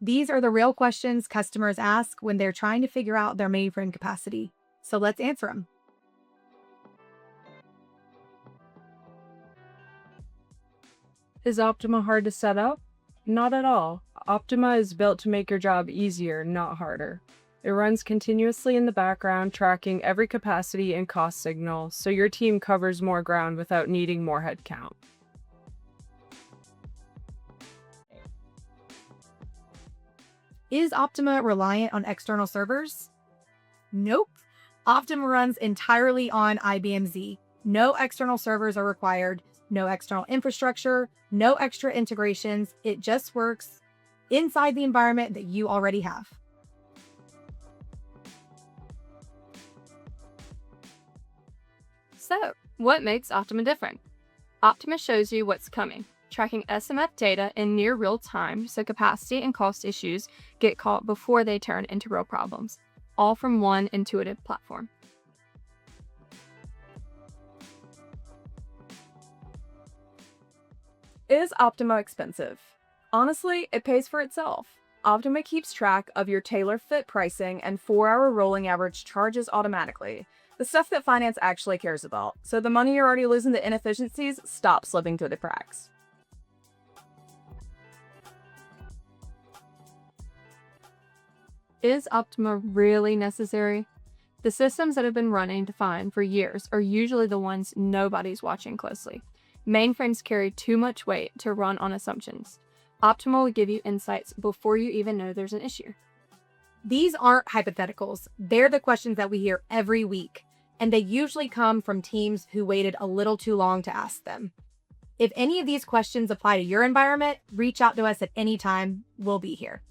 These are the real questions customers ask when they're trying to figure out their mainframe capacity. So let's answer them. Is Optima hard to set up? Not at all. Optima is built to make your job easier, not harder. It runs continuously in the background, tracking every capacity and cost signal, so your team covers more ground without needing more headcount. Is Optima reliant on external servers? Nope. Optima runs entirely on IBM Z. No external servers are required, no external infrastructure, no extra integrations. It just works inside the environment that you already have. So, what makes Optima different? Optima shows you what's coming, tracking SMF data in near real time so capacity and cost issues get caught before they turn into real problems, all from one intuitive platform. Is Optima expensive? Honestly, it pays for itself. Optima keeps track of your tailor-fit pricing and 4-hour rolling average charges automatically. The stuff that finance actually cares about. So the money you're already losing to inefficiencies stops slipping through the cracks. Is Optima really necessary? The systems that have been running fine for years are usually the ones nobody's watching closely. Mainframes carry too much weight to run on assumptions. Optima will give you insights before you even know there's an issue. These aren't hypotheticals. They're the questions that we hear every week, and they usually come from teams who waited a little too long to ask them. If any of these questions apply to your environment, reach out to us at any time. We'll be here.